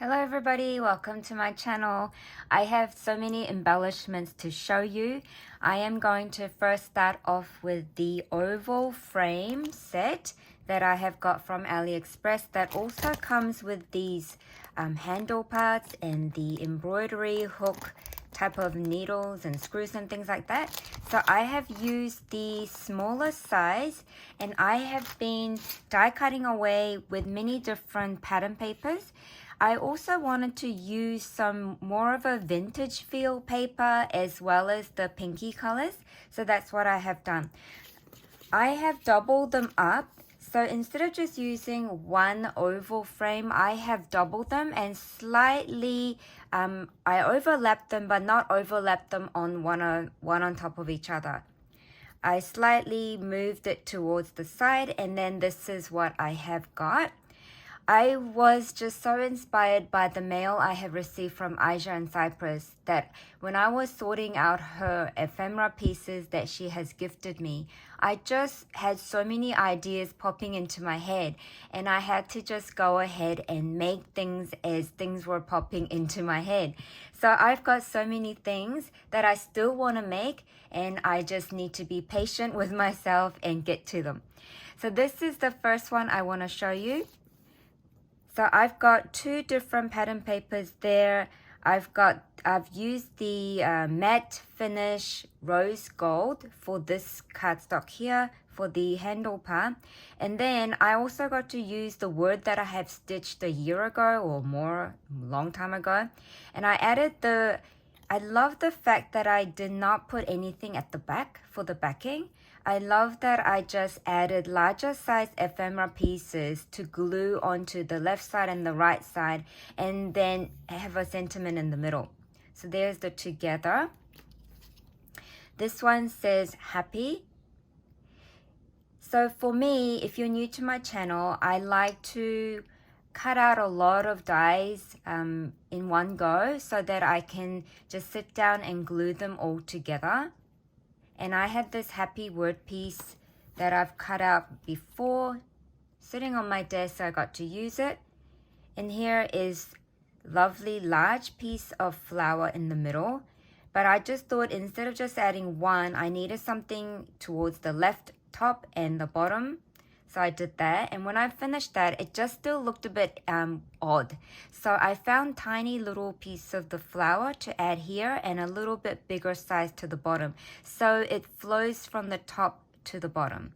Hello everybody, welcome to my channel. I have so many embellishments to show you. I am going to first start off with the oval frame set that I have got from AliExpress that also comes with these handle parts and the embroidery hook type of needles and screws and things like that. So I have used the smaller size and I have been die cutting away with many different pattern papers. I also wanted to use some more of a vintage feel paper as well as the pinky colors. So that's what I have done. I have doubled them up. So instead of just using one oval frame, I have doubled them and slightly, I overlapped them, but not overlapped them on one on top of each other. I slightly moved it towards the side, and then this is what I have got. I was just so inspired by the mail I have received from Asia in Cyprus that when I was sorting out her ephemera pieces that she has gifted me, I just had so many ideas popping into my head, and I had to just go ahead and make things as things were popping into my head. So I've got so many things that I still want to make, and I just need to be patient with myself and get to them. So this is the first one I want to show you. So I've got two different pattern papers there. I've used the matte finish rose gold for this cardstock here for the handle part. And then I also got to use the word that I have stitched a year ago or more, long time ago. And I added I love the fact that I did not put anything at the back for the backing. I love that I just added larger size ephemera pieces to glue onto the left side and the right side, and then have a sentiment in the middle. So there's the together. This one says happy. So for me, if you're new to my channel, I like to cut out a lot of dies in one go so that I can just sit down and glue them all together. And I had this happy word piece that I've cut out before sitting on my desk, so I got to use it. And here is lovely large piece of flower in the middle. But I just thought instead of just adding one, I needed something towards the left top and the bottom. So I did that, and when I finished that, it just still looked a bit odd. So I found tiny little piece of the flower to add here and a little bit bigger size to the bottom. So it flows from the top to the bottom.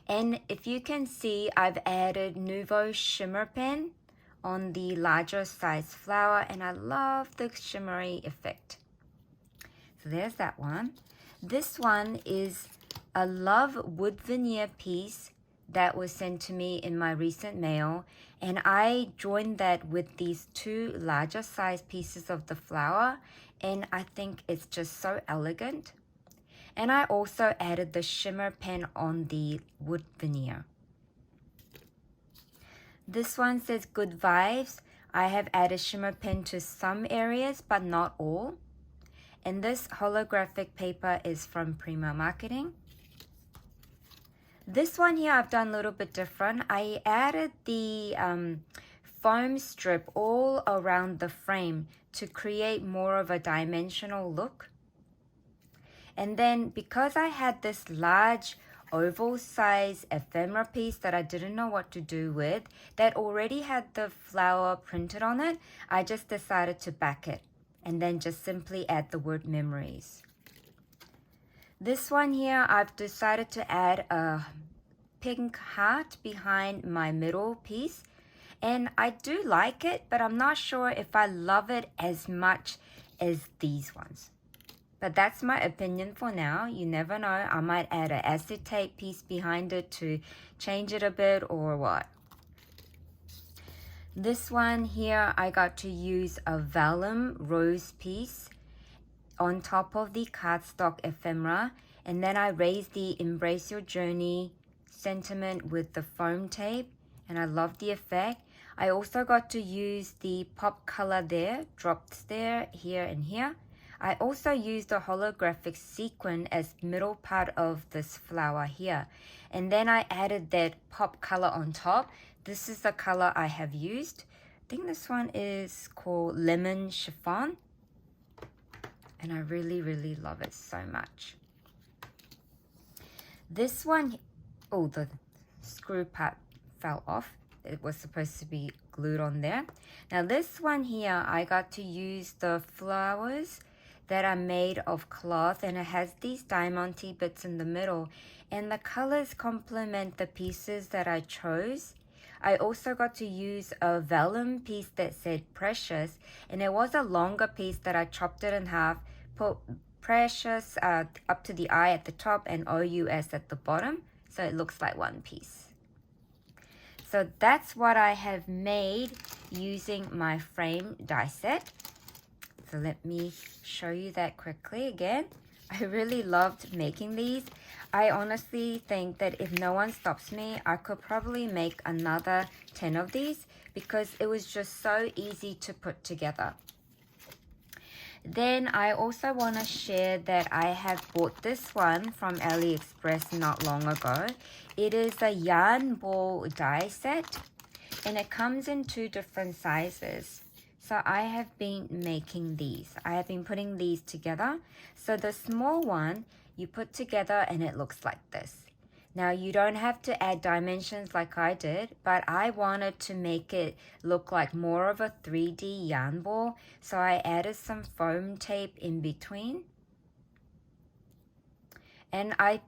And if you can see, I've added Nouveau Shimmer Pen on the larger size flower, and I love the shimmery effect. So there's that one. This one is a love wood veneer piece that was sent to me in my recent mail, and I joined that with these two larger size pieces of the flower, and I think it's just so elegant. And I also added the shimmer pen on the wood veneer. This one says good vibes. I have added shimmer pen to some areas but not all. And this holographic paper is from Prima Marketing. This one here I've done a little bit different. I added the foam strip all around the frame to create more of a dimensional look. And then because I had this large oval size ephemera piece that I didn't know what to do with, that already had the flower printed on it, I just decided to back it and then just simply add the word memories. This one here, I've decided to add a pink heart behind my middle piece. And I do like it, but I'm not sure if I love it as much as these ones. But that's my opinion for now. You never know. I might add an acetate piece behind it to change it a bit or what. This one here, I got to use a vellum rose piece on top of the cardstock ephemera, and then I raised the Embrace Your Journey sentiment with the foam tape, and I love the effect. I also got to use the pop color there, dropped there, here and here. I also used the holographic sequin as middle part of this flower here, and then I added that pop color on top. This is the color I have used. think this one is called Lemon Chiffon. And I really, really love it so much. This one, oh, the screw part fell off. It was supposed to be glued on there. Now this one here, I got to use the flowers that are made of cloth, and it has these diamante bits in the middle, and the colors complement the pieces that I chose. I also got to use a vellum piece that said Precious, and it was a longer piece that I chopped it in half, put Precious up to the eye at the top and OUS at the bottom, so it looks like one piece. So that's what I have made using my frame die set. So let me show you that quickly again. I really loved making these. I honestly think that if no one stops me, I could probably make another 10 of these because it was just so easy to put together. Then I also want to share that I have bought this one from AliExpress not long ago. It is a yarn ball die set, and it comes in 2 different sizes. So I have been making these. I have been putting these together. So the small one you put together and it looks like this. Now you don't have to add dimensions like I did, but I wanted to make it look like more of a 3D yarn ball. So I added some foam tape in between. And I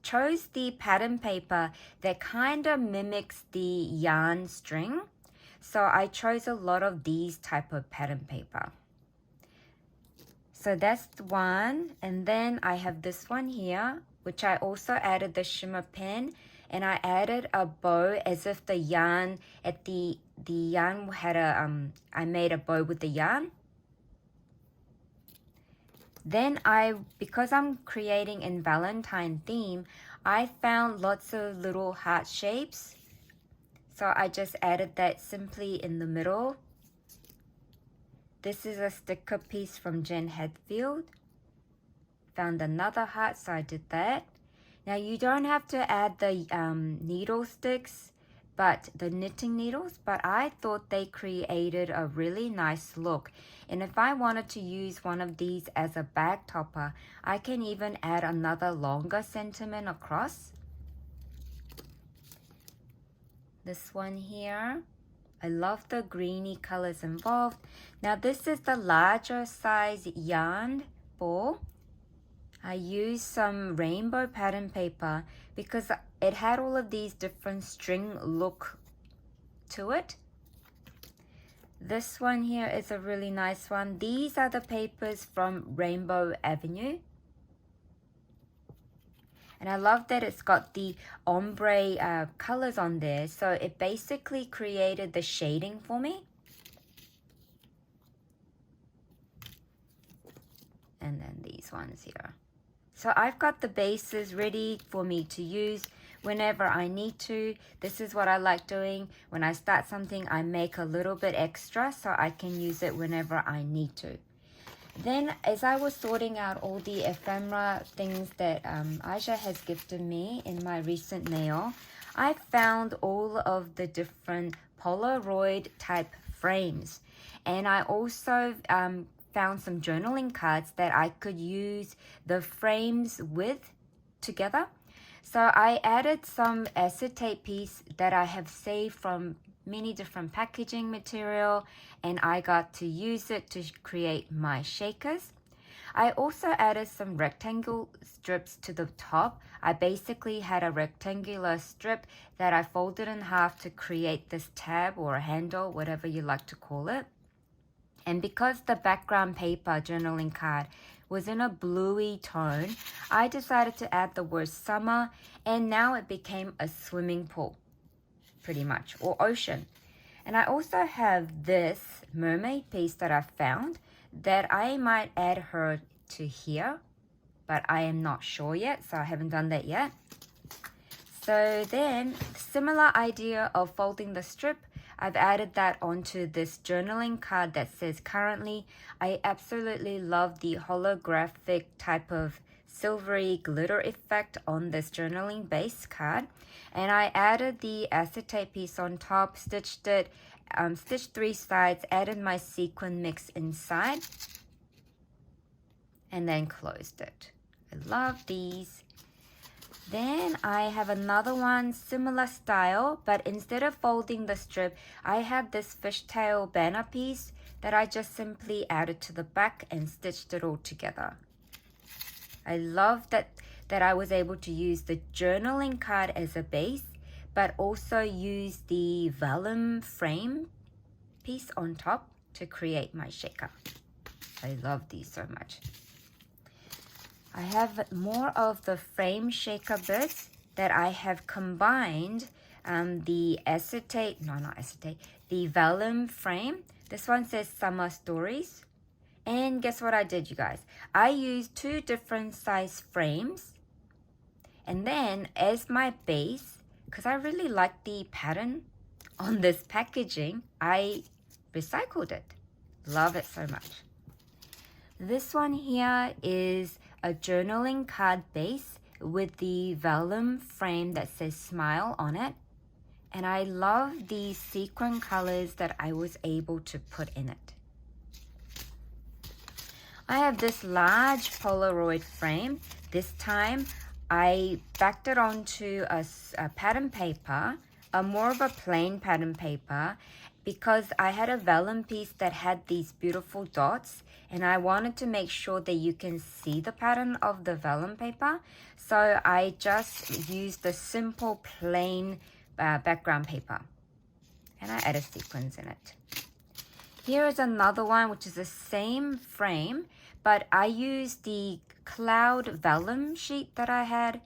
chose the pattern paper that kind of mimics the yarn string. So I chose a lot of these type of pattern paper. So that's the one. And then I have this one here, which I also added the shimmer pen, and I added a bow as if the yarn at the yarn had a I made a bow with the yarn. Then because I'm creating in Valentine theme, I found lots of little heart shapes. So I just added that simply in the middle. This is a sticker piece from Jen Hadfield. Found another heart, so I did that. Now you don't have to add the needle sticks, but the knitting needles, but I thought they created a really nice look. And if I wanted to use one of these as a bag topper, I can even add another longer sentiment across. This one here, I love the greeny colors involved. Now this is the larger size yarn ball. I used some rainbow pattern paper because it had all of these different string look to it. This one here is a really nice one. These are the papers from Rainbow Avenue. And I love that it's got the ombre colors on there. So it basically created the shading for me. And then these ones here. So I've got the bases ready for me to use whenever I need to. This is what I like doing. When I start something, I make a little bit extra so I can use it whenever I need to. Then as I was sorting out all the ephemera things that Aja has gifted me in my recent mail, I found all of the different Polaroid type frames. And I also found some journaling cards that I could use the frames with together. So I added some acetate piece that I have saved from many different packaging material, and I got to use it to create my shakers. I also added some rectangle strips to the top. I basically had a rectangular strip that I folded in half to create this tab or a handle, whatever you like to call it. And because the background paper journaling card was in a bluey tone, I decided to add the word summer, and now it became a swimming pool, pretty much, or ocean. And I also have this mermaid piece that I found that I might add her to here, but I am not sure yet, so I haven't done that yet. So then, similar idea of folding the strip, I've added that onto this journaling card that says currently. I absolutely love the holographic type of silvery glitter effect on this journaling base card. And I added the acetate piece on top, stitched it, stitched 3 sides, added my sequin mix inside, and then closed it. I love these. Then I have another one, similar style, but instead of folding the strip, I have this fishtail banner piece that I just simply added to the back and stitched it all together. I love that I was able to use the journaling card as a base, but also use the vellum frame piece on top to create my shaker. I love these so much. I have more of the frame shaker bits that I have combined the vellum frame. This one says Summer Stories. And guess what I did, you guys? I used 2 different size frames. And then as my base, because I really like the pattern on this packaging, I recycled it. Love it so much. This one here is a journaling card base with the vellum frame that says Smile on it. And I love the sequin colors that I was able to put in it. I have this large Polaroid frame. This time I backed it onto a pattern paper, more of a plain pattern paper, because I had a vellum piece that had these beautiful dots, and I wanted to make sure that you can see the pattern of the vellum paper. So I just used the simple plain background paper, and I added sequins in it. Here is another one, which is the same frame, but I used the cloud vellum sheet that I had,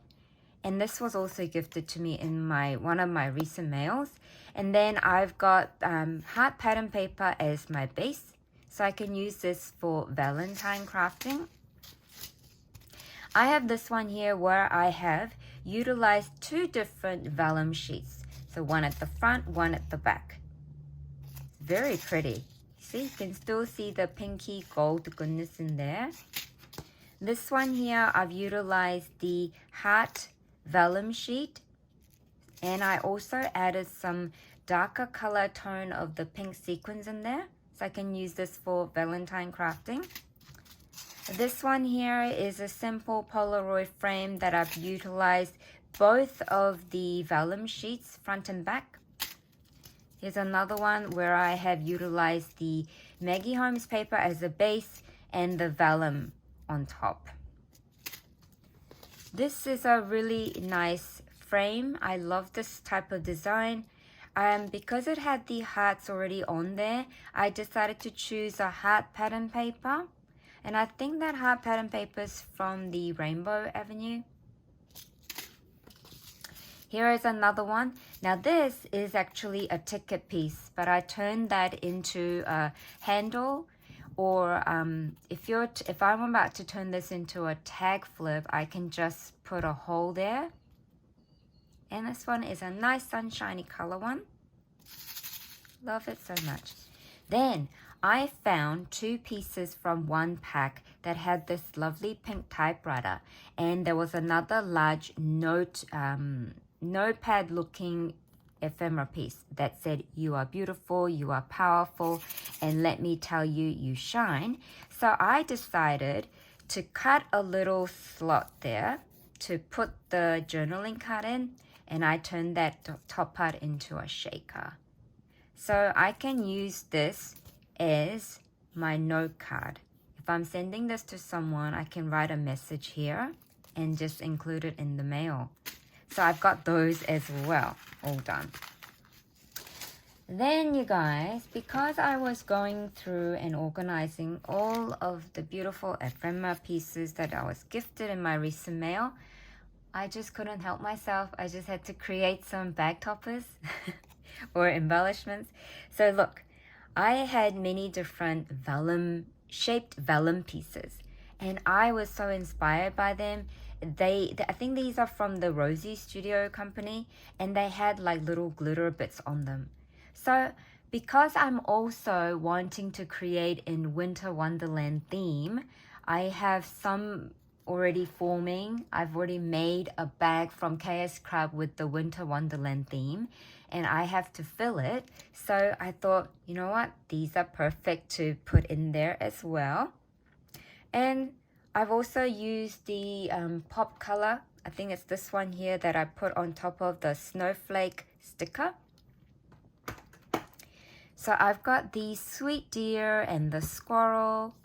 and this was also gifted to me in one of my recent mails. And then I've got heart pattern paper as my base, so I can use this for Valentine crafting. I have this one here where I have utilized 2 different vellum sheets, so one at the front, one at the back. Very pretty. See, you can still see the pinky gold goodness in there. This one here, I've utilized the heart vellum sheet, and I also added some darker color tone of the pink sequins in there, so I can use this for Valentine crafting. This one here is a simple Polaroid frame that I've utilized both of the vellum sheets, front and back. Here's another one where I have utilized the Maggie Holmes paper as a base and the vellum on top. This is a really nice frame. I love this type of design. Because it had the hearts already on there, I decided to choose a heart pattern paper. And I think that heart pattern paper is from the Rainbow Avenue. Here is another one. Now this is actually a ticket piece, but I turned that into a handle, or if I'm about to turn this into a tag flip, I can just put a hole there. And this one is a nice sunshiny color one. Love it so much. Then I found 2 pieces from one pack that had this lovely pink typewriter, and there was another large notepad looking ephemera piece that said, "You are beautiful, you are powerful, and let me tell you, you shine." So I decided to cut a little slot there to put the journaling card in, and I turned that top part into a shaker. So I can use this as my note card. If I'm sending this to someone, I can write a message here and just include it in the mail. So I've got those as well, all done. Then you guys, because I was going through and organizing all of the beautiful ephemera pieces that I was gifted in my recent mail, I just couldn't help myself. I just had to create some bag toppers or embellishments. So look, I had many different shaped vellum pieces, and I was so inspired by them. I think these are from the Rosie Studio company, and they had like little glitter bits on them. So because I'm also wanting to create in Winter Wonderland theme, I have some already forming. I've already made a bag from KS Crab with the Winter Wonderland theme, and I have to fill it. So I thought, you know what? These are perfect to put in there as well. And I've also used the pop color. I think it's this one here that I put on top of the snowflake sticker. So I've got the sweet deer and the squirrel.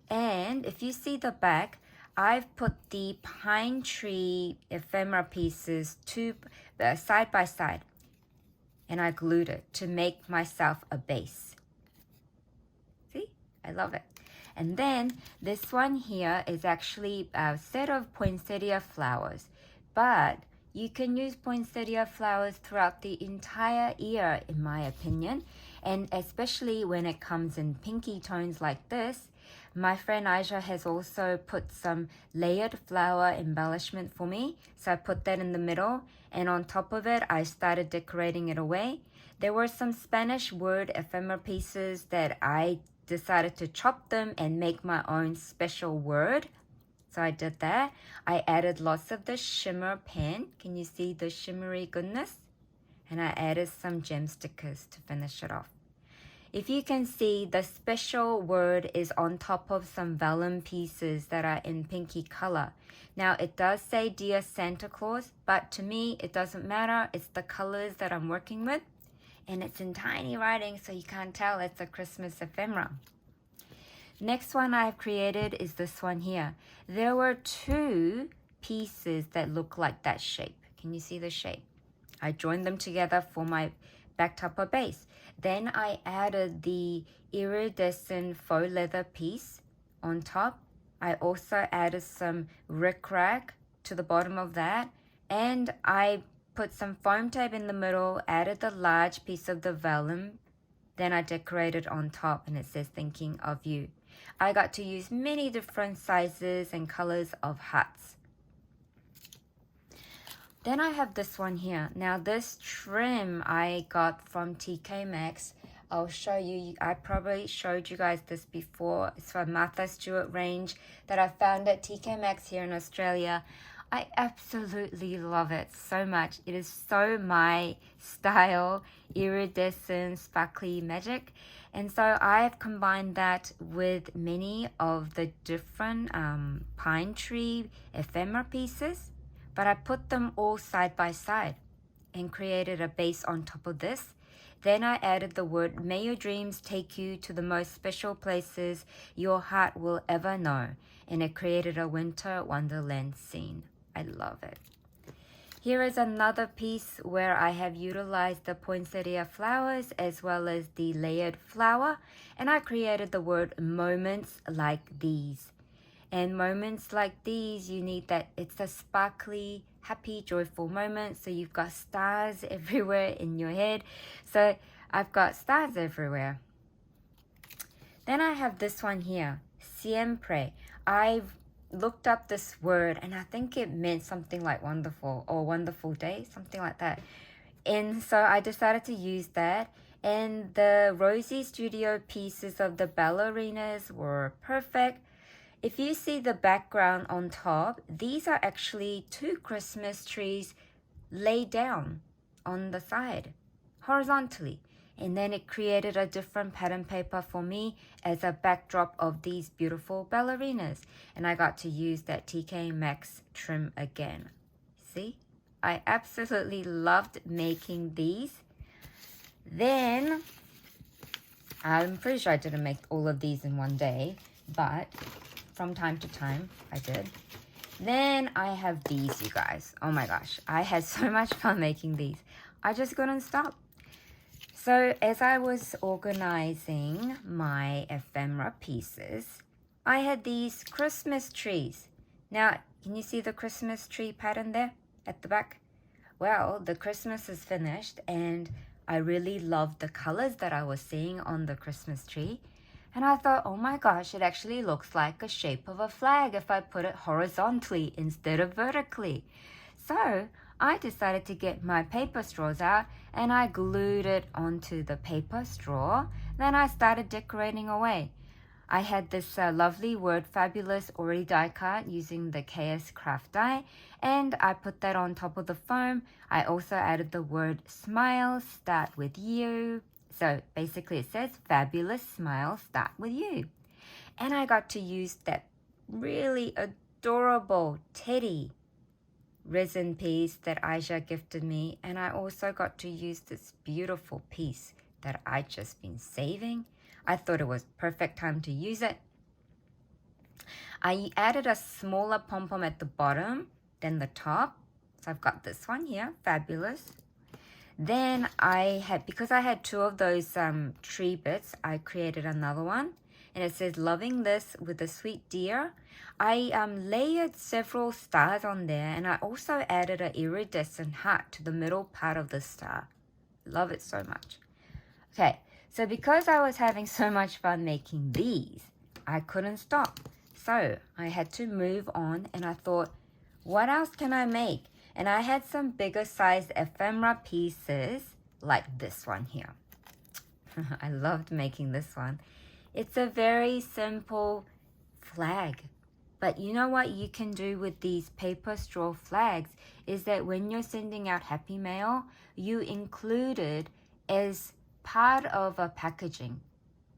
And if you see the back, I've put the pine tree ephemera pieces side by side. And I glued it to make myself a base. See? I love it. And then this one here is actually a set of poinsettia flowers. But you can use poinsettia flowers throughout the entire year, in my opinion. And especially when it comes in pinky tones like this. My friend Aisha has also put some layered flower embellishment for me. So I put that in the middle. And on top of it, I started decorating it away. There were some Spanish word ephemera pieces that I decided to chop them and make my own special word. So I did that. I added lots of the shimmer pen. Can you see the shimmery goodness? And I added some gem stickers to finish it off. If you can see, the special word is on top of some vellum pieces that are in pinky color. Now it does say Dear Santa Claus, but to me it doesn't matter. It's the colors that I'm working with. And it's in tiny writing, so you can't tell it's a Christmas ephemera. Next one I've created is this one here. There were two pieces that look like that shape. Can you see the shape? I joined them together for my back topper base. Then I added the iridescent faux leather piece on top. I also added some rickrack to the bottom of that. And I put some foam tape in the middle, added the large piece of the vellum. Then I decorated on top and it says thinking of you. I got to use many different sizes and colors of hearts. Then I have this one here. Now this trim I got from TK Maxx. I'll show you. I probably showed you guys this before. It's from Martha Stewart range that I found at TK Maxx here in Australia. I absolutely love it so much. It is so my style, iridescent, sparkly magic. And so I've combined that with many of the different pine tree ephemera pieces. But I put them all side by side and created a base on top of this. Then I added the word, may your dreams take you to the most special places your heart will ever know. And it created a winter wonderland scene. I love it. Here is another piece where I have utilized the poinsettia flowers as well as the layered flower. And I created the word moments like these. And moments like these, you need that, it's a sparkly, happy, joyful moment. So you've got stars everywhere in your head. So I've got stars everywhere. Then I have this one here, siempre. I've looked up this word and I think it meant something like wonderful or wonderful day, something like that. And so I decided to use that. And the Rosie Studio pieces of the ballerinas were perfect. If you see the background on top, these are actually two Christmas trees laid down on the side, horizontally. And then it created a different pattern paper for me as a backdrop of these beautiful ballerinas. And I got to use that TK Maxx trim again. See? I absolutely loved making these. Then, I'm pretty sure I didn't make all of these in one day, but from time to time, I did. Then I have these, you guys. Oh my gosh, I had so much fun making these. I just couldn't stop. So as I was organizing my ephemera pieces, I had these Christmas trees. Now, can you see the Christmas tree pattern there at the back? Well, the Christmas is finished and I really loved the colors that I was seeing on the Christmas tree. And I thought, oh my gosh, it actually looks like a shape of a flag if I put it horizontally instead of vertically. So I decided to get my paper straws out and I glued it onto the paper straw. Then I started decorating away. I had this lovely word fabulous already die cut using the KS craft die, and I put that on top of the foam. I also added the word smile, start with you. So basically it says fabulous smile, start with you. And I got to use that really adorable teddy resin piece that Aisha gifted me, and I also got to use this beautiful piece that I just been saving. I thought it was perfect time to use it. I added a smaller pom-pom at the bottom than the top. So I've got this one here, fabulous. Then because I had two of those tree bits, I created another one. And it says, loving this with a sweet deer. I layered several stars on there, and I also added an iridescent heart to the middle part of the star. Love it so much. Okay, so because I was having so much fun making these, I couldn't stop. So I had to move on, and I thought, what else can I make? And I had some bigger sized ephemera pieces like this one here. I loved making this one. It's a very simple flag. But you know what you can do with these paper straw flags is that when you're sending out happy mail, you include it as part of a packaging.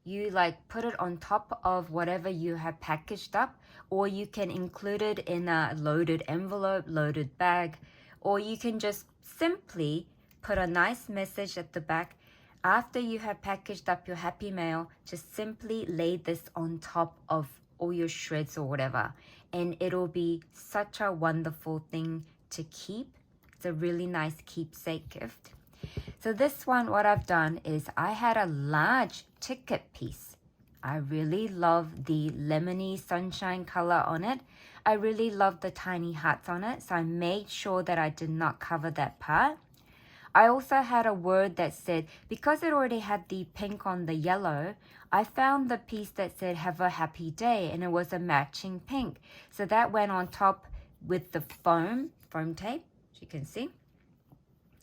You like put it on top of whatever you have packaged up, or you can include it in a loaded envelope, loaded bag, or you can just simply put a nice message at the back. After you have packaged up your happy mail, just simply lay this on top of all your shreds or whatever, and it'll be such a wonderful thing to keep. It's a really nice keepsake gift. So this one, what I've done is I had a large ticket piece. I really love the lemony sunshine color on it. I really love the tiny hearts on it, so I made sure that I did not cover that part. I also had a word that said, because it already had the pink on the yellow, I found the piece that said have a happy day, and it was a matching pink. So that went on top with the foam tape, as you can see.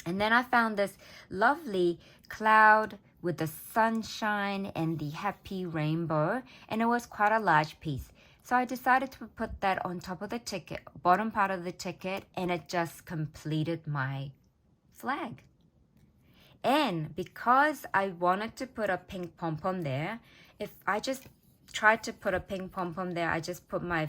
And then I found this lovely cloud with the sunshine and the happy rainbow, and it was quite a large piece. So I decided to put that on top of the ticket, bottom part of the ticket, and it just completed my flag. And because I wanted to put a pink pom-pom there, if I just tried to put a pink pom-pom there, I just put my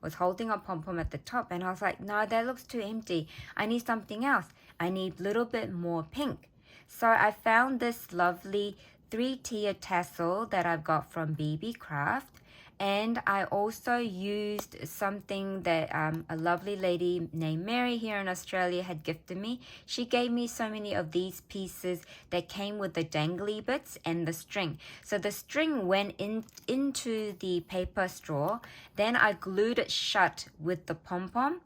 was holding a pom-pom at the top, and I was like, no, that looks too empty. I need something else. I need a little bit more pink. So I found this lovely 3-tier tassel that I've got from BB Craft. And I also used something that a lovely lady named Mary here in Australia had gifted me. She gave me so many of these pieces that came with the dangly bits and the string. So the string went into the paper straw. Then I glued it shut with the pom-pom.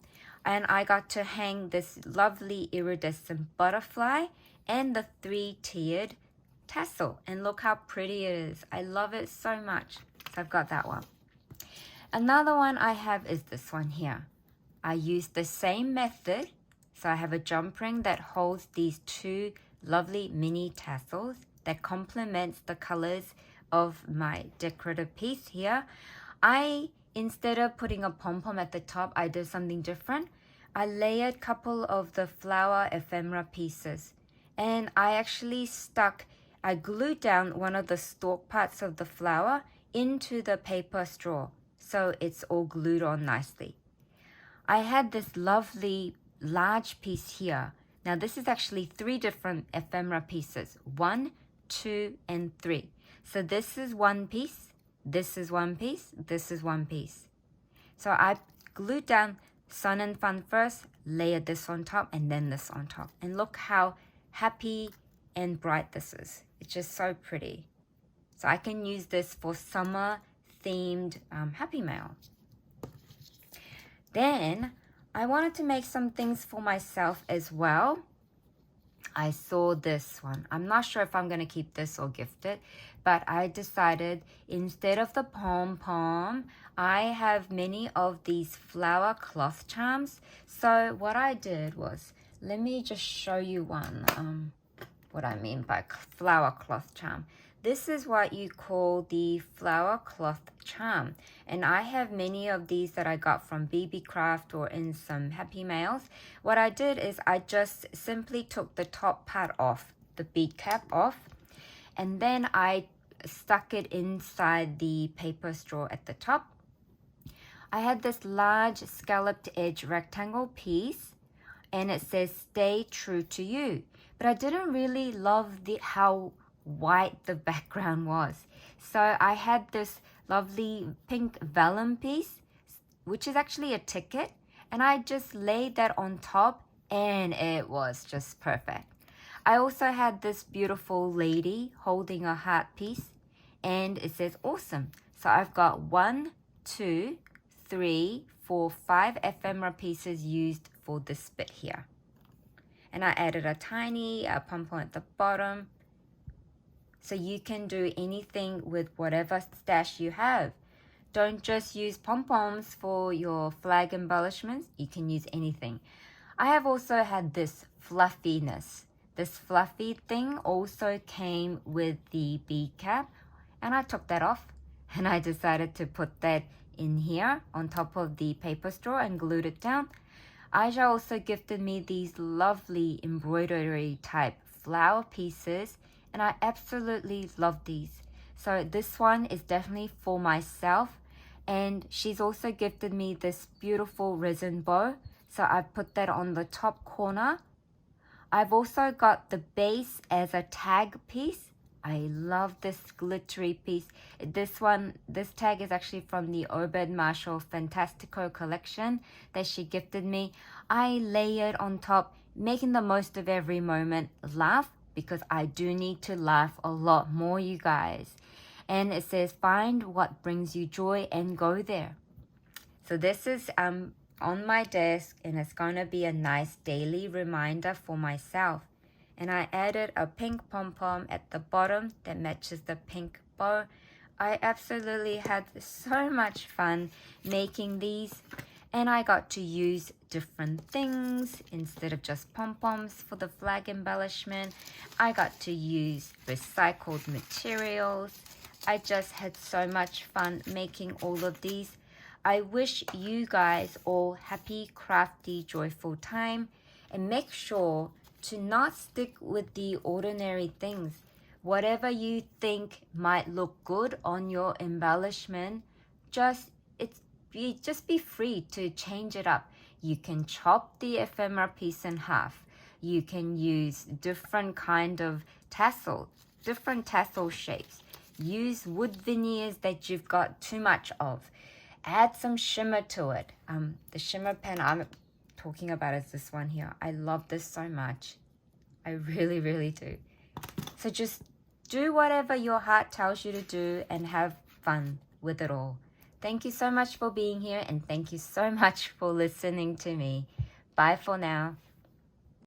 And I got to hang this lovely iridescent butterfly and the 3-tiered tassel. And look how pretty it is. I love it so much. So I've got that one. Another one I have is this one here. I used the same method. So I have a jump ring that holds these two lovely mini tassels that complements the colors of my decorative piece here. Instead of putting a pom-pom at the top, I did something different. I layered a couple of the flower ephemera pieces. And I glued down one of the stalk parts of the flower into the paper straw, so it's all glued on nicely. I had this lovely large piece here. Now this is actually 3 different ephemera pieces, 1, 2, and 3. So this is one piece, this is one piece, this is one piece. So I glued down Sun and Fun first, layered this on top, and then this on top. And look how happy and bright this is. It's just so pretty. So I can use this for summer themed happy mail. Then I wanted to make some things for myself as well. I saw this one. I'm not sure if I'm going to keep this or gift it, but I decided instead of the pom-pom, I have many of these flower cloth charms. So what I did was, let me just show you one, what I mean by flower cloth charm. This is what you call the flower cloth charm. And I have many of these that I got from BB Craft or in some Happy Mails. What I did is I just simply took the top part off, the bead cap off, and then I stuck it inside the paper straw at the top. I had this large scalloped edge rectangle piece, and it says stay true to you. But I didn't really love how white the background was. So I had this lovely pink vellum piece, which is actually a ticket, and I just laid that on top, and it was just perfect. I also had this beautiful lady holding a heart piece, and it says awesome. So I've got 1, 2, 3, 4, 5 ephemera pieces used for this bit here. And I added a tiny pom-pom at the bottom. So you can do anything with whatever stash you have. Don't just use pom-poms for your flag embellishments. You can use anything. I have also had this fluffiness. This fluffy thing also came with the bead cap, and I took that off and I decided to put that in here on top of the paper straw and glued it down. Aja also gifted me these lovely embroidery type flower pieces, and I absolutely love these. So this one is definitely for myself, and she's also gifted me this beautiful resin bow, so I put that on the top corner. I've also got the base as a tag piece. I love this glittery piece. This tag is actually from the Obed Marshall Fantastico collection that she gifted me. I layered on top, making the most of every moment. Laugh, because I do need to laugh a lot more, you guys. And it says, find what brings you joy and go there. So this is on my desk, and it's going to be a nice daily reminder for myself. And I added a pink pom-pom at the bottom that matches the pink bow. I absolutely had so much fun making these, and I got to use different things instead of just pom-poms for the flag embellishment. I got to use recycled materials. I just had so much fun making all of these. I wish you guys all happy, crafty, joyful time, and make sure to not stick with the ordinary things. Whatever you think might look good on your embellishment, just be free to change it up. You can chop the ephemera piece in half. You can use different kind of tassels, different tassel shapes. Use wood veneers that you've got too much of. Add some shimmer to it. The shimmer pen I'm talking about is this one here. I love this so much. I really, really do. So just do whatever your heart tells you to do and have fun with it all. Thank you so much for being here, and thank you so much for listening to me. Bye for now.